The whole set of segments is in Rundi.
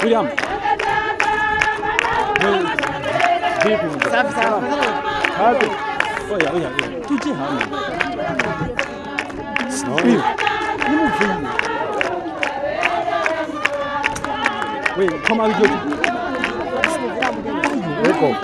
Kuyama. Safi sawa. Hadi. Oya. Tuje hano. Sorry. Nimuvume. Wewe kama hiyo. Eko.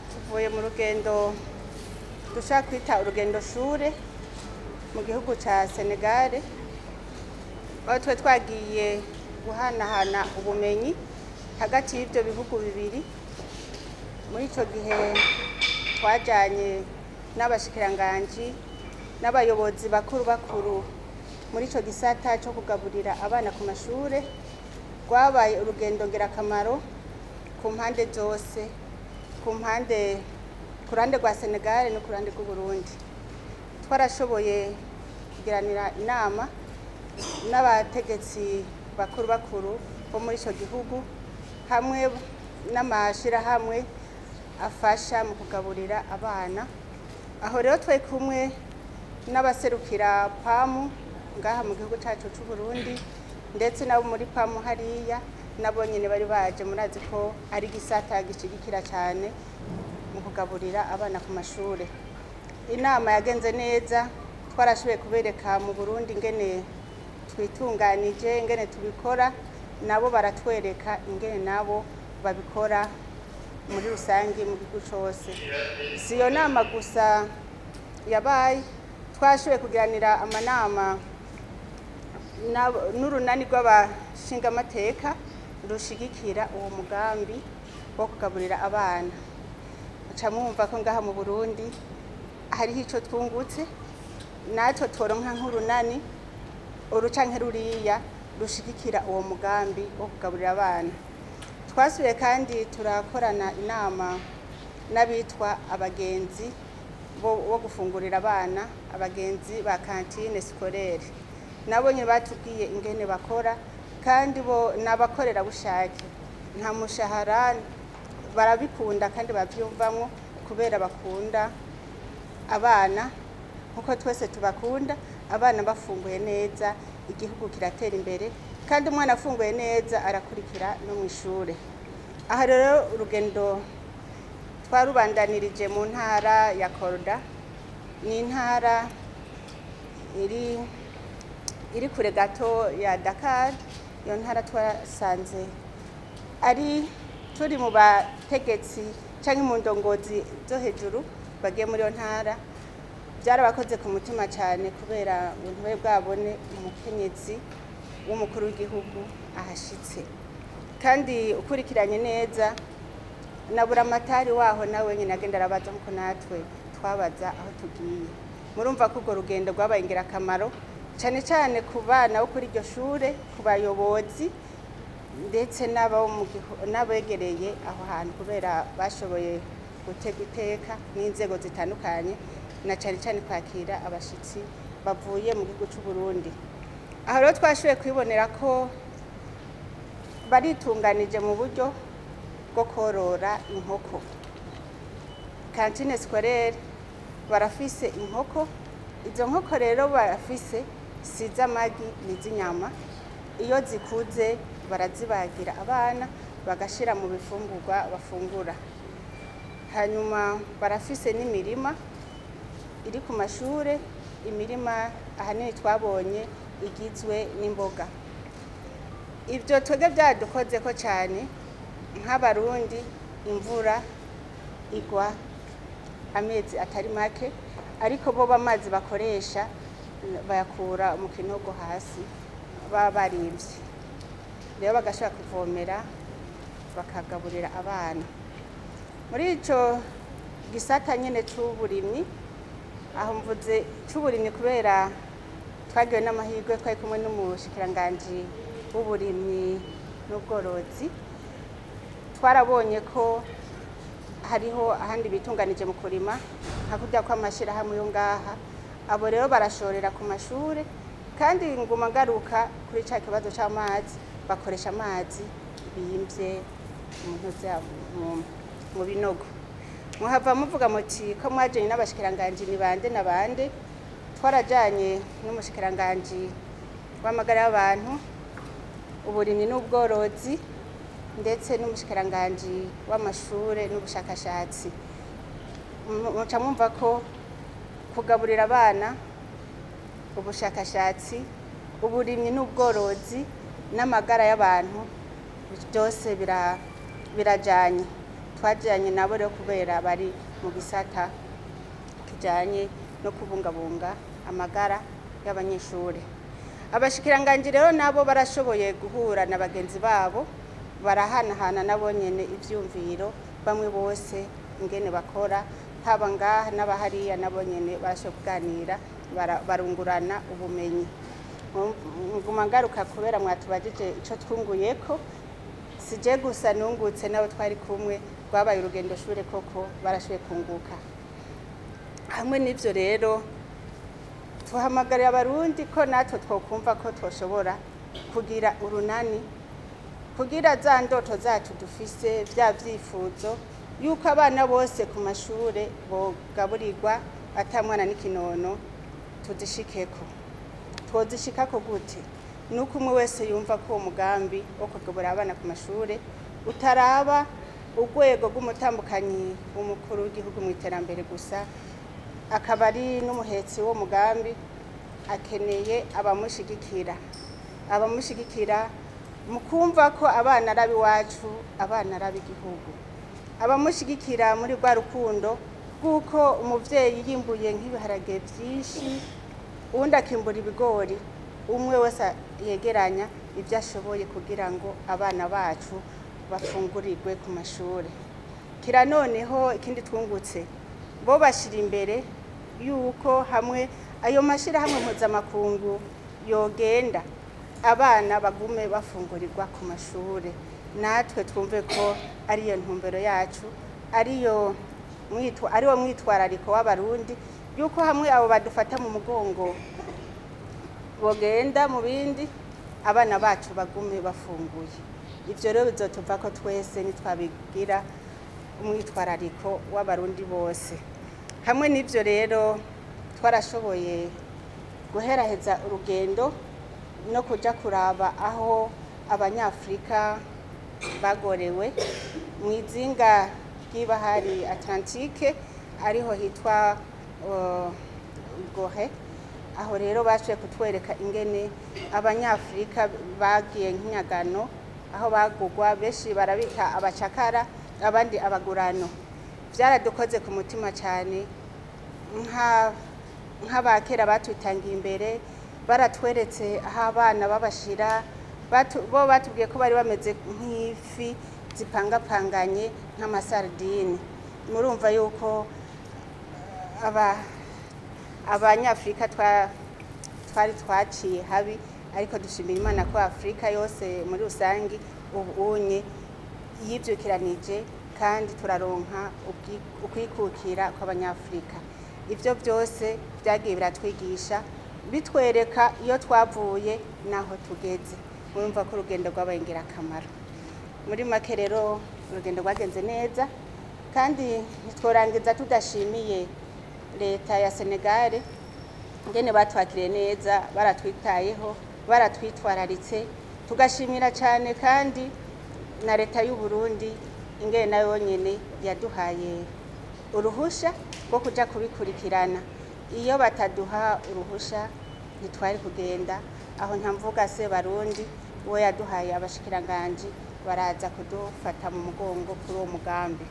Tuvuye mu rugendo dushaka kwita urugendo shure mu gihugu ca Sénégal, aho twe twagiye guhanahana ubumenyi hagati y'ivyo bihugu bibiri. Muri ico gihe twajanye n'abashikiranganji n'abayobozi bakuru muri ico gisata cyo kugaburira abana ku mashure. Rwabaye urugendo ngirakamaro ku mpande zose, ku ruhande rwa Sénégal no ku ruhande rw'u Burundi. Twarashoboye kugiranira inama n'abategetsi bakuru bo muri ico gihugu hamwe n'amashirahamwe afasha mu kugaburira abana. Aho rero twe kumwe n'abaserukira PAM ngaha mu gihugu cyacu cy'u Burundi, ndetse nabo muri PAM hariya nabo nyene bari baje. Murazi ko ari gisata gishigikira cyane mu kugaburira abana ku mashure. Inama yagenze neza, twarashoboye kubereka mu Burundi ingene twitunganije, ingene tubikora, nabo baratwereka ingene nabo babikora muri rusangi mu gihugu cyose. Si yo nama gusa yabaye, twashoboye kugiranira amanama n'urunani rw'abashingamateka rushigikira uwo mugambi wo kugaburira abana. Muca mwumva ko ngaha mu Burundi hariho ico twungutse, natwe tworonka nk'urunani urucanke ruriya rushigikira uwo mugambi wo kugaburira abana. Twasubiye kandi turakorana inama n'abitwa abagenzi bo gufungurira abana, abagenzi ba kantine scolaire. Nabo nyine batubwiye ingene bakora, kandi bo nabakorera bushake, nta mushahara, barabikunda kandi bavyumvamwo kubera bakunda abana nkuko twese tubakunda. Abana bafunguye neza igihugu kiratera imbere, kandi umwana afunguye neza arakurikira no mu ishure. Aha rero urugendo twarubandanirije mu ntara ya Kolda. Ni intara iri kure gato ya Dakar. Iyo ntara twasanze ari turi mu bategetsi canke mu ndongozi zo hejuru bagiye muri iyo ntara. Byarabakoze ku mutima cyane kubera ubuntu bwe bwabone umukenyezi w'umukuru w'igihugu ahashitse, kandi ukurikiranye neza na buramatari waho nawe nyine agenda arabaza nkuko natwe twabaza aho tugiye. Murumva ko urwo rugendo rwabaye ingirakamaro cyane cyane ku bana bo kuri iryo shure, ku bayobozi ndetse n'abegereye aho hantu, kubera bashoboye gutega iteka n'inzego zitandukanye, na cyane cyane kwakira abashitsi bavuye mu gihugu cy'u Burundi. Aho rero twashoboye kwibonera ko baritunganije mu buryo bwo korora inkoko. Kantine scolaire barafise inkoko. Izo nkoko rero barafise si z'amagi n'iz'inyama. Iyo zikuze barazibagira abana bagashira mu bifungurwa bafungura. Hanyuma barafise n'imirima iri ku mashure. Imirima ahanini twabonye igizwe n'imboga. Ibyo twebwe byadukoze ko cyane nk'abarundi. Imvura igwa amezi atari make, ariko bo bamazi bakoresha bayakura mu kinogo hasi baba barivye, rero bagashaka kuvomera bakagaburira abana. Muri ico gisata nyene c'uburimyi, aho mvuze c'uburimyi kubera twagiwe n'amahirwe twari kumwe n'umushikiranganji w'uburimyi n'ubworozi. Twarabonye ko hariho ahandi bitunganije mu kurima hakurya kw'amashirahamwe yo ngaha abo rero barashorera ku mashure kandi nguma ngaruka kuri ca kibazo c'amazi bakoresha amazi bimvye mu binogo muhava muvuga muti ko mwajanye n'abashikiranganje ni bande na bande twarajanye n'umushikiranganje w'amagara y'abantu uburimyi n'ubworozi ndetse n'umushikiranganje w'amashure n'ubushakashatsi muca mwumva ko kugaburira abana ubushakashatsi uburimyi n'ubworozi n'amagara y'abantu byose birajanye twajanye nabo rero kubera bari mu gisata kijanye no kubungabunga amagara y'abanyeshuri abashikiranganje rero nabo barashoboye guhura na bagenzi babo barahanahana nabo nyene ivyumviro bamwe bose ingene bakora haba ngaha n'abahariya nabo nyene barashoboye kuganira barungurana ubumenyi nguma ngaruka kubera mwatubajije ico twunguyeko sije gusa nungutse nabo twari kumwe rwabaye urugendo shure koko barashoboye kunguka hamwe n'ivyo rero tuhamagarira abarundi ko natwe twokumva ko twoshobora kugira urunani kugira za ndoto zacu dufise vya vyifuzo yuko abana bose ku mashure bogaburirwa atamwana n'ikinono tuzishikeko twozishikako gute nuko umwe wese yumva ko umugambi wo kugaburira abana ku mashure utaraba urwego rw'umutambukanyi w'umukuru w'igihugu mu iterambere gusa akaba ari n'umuhetsi wo mugambi akeneye abamushigikira mu kumva ko abana arabi wacu abana arabi igihugu abamushigikira muri rwa rukundo kuko umuvyeyi yimbuye nk'ibiharage byinshi uwundi akimbura ibigori umwe wese yegeranya ibyo ashoboye kugira ngo abana bacu bafungurirwe ku mashure kira noneho ikindi twungutse bo bashira imbere yuko hamwe ayo mashirahamwe mpuzamakungu yogenda abana bagume bafungurirwa ku mashure natwe twumve ko ariyo ntumbero yacu ariwo mwitwarariko w'abarundi yuko hamwe abo badufata mu mugongo bogenda mu bindi abana bacu bagume bafunguye ivyo rero bizotuva ko twese nitwabigira umwitwarariko w'abarundi bose hamwe n'ivyo rero twarashoboye guheraheza urugendo no kuja kuraba aho abanyafrika bagorewe mwizinga ry'ibahari Atlantique ariho hitwa Gohe aho rero bashoboye kutwereka ingene abanyafrika bagiye nk'inyagano aho bagugwa benshi barabita abacakara abandi abagurano byaradukoze ku mutima cyane nk'abakera batwitangiye imbere baratweretse aho abana babashira bo batubwiye ko bari bameze nk'ifi zipangapanganye nk'amasardine murumva yuko abanyafrika twari twaciye habi ariko dushimira Imana ko Afrika yose muri rusangi ubunye yivyukiranije kandi turaronka ukwikukira kw'abanyafrika ivyo byose byagiye biratwigisha bitwereka iyo twavuye naho tugeze murumva ko urugendo rwabaye ingirakamaro muri make rero urugendo rwagenze neza kandi ntitworangiza tudashimiye leta ya Sénégal ngene batwakiriye neza baratwitayeho baratwitwararitse tugashimira cyane kandi na leta y'u Burundi ingene nayo nyene yaduhaye uruhusha rwo kuja kubikurikirana iyo bataduha uruhusha ntitwari kugenda aho ntamvuga se barundi we yaduhaye abashikiranganje baraza kudufata mu mugongo kuri uwo mugambi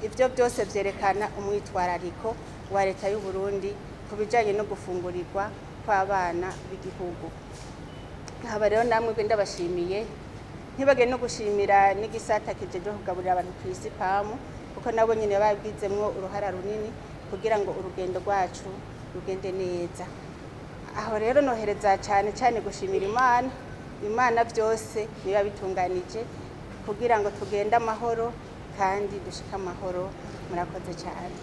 ivyo byose vyerekana umwitwarariko wa leta y'u Burundi kubijanye no gufungurirwa kw'abana b'igihugu haba rero namwe ndabashimiye ntibage no gushimira n'igisata kijeje kugaburira abantu kw'isi pamu kuko nabo nyine babwizemwo uruhara runini kugira ngo urugendo rwacu rugende neza aho rero nohereza cyane cyane gushimira Imana byose biba bitunganije kugira ngo tugende amahoro kandi dushike amahoro. Murakoze cyane.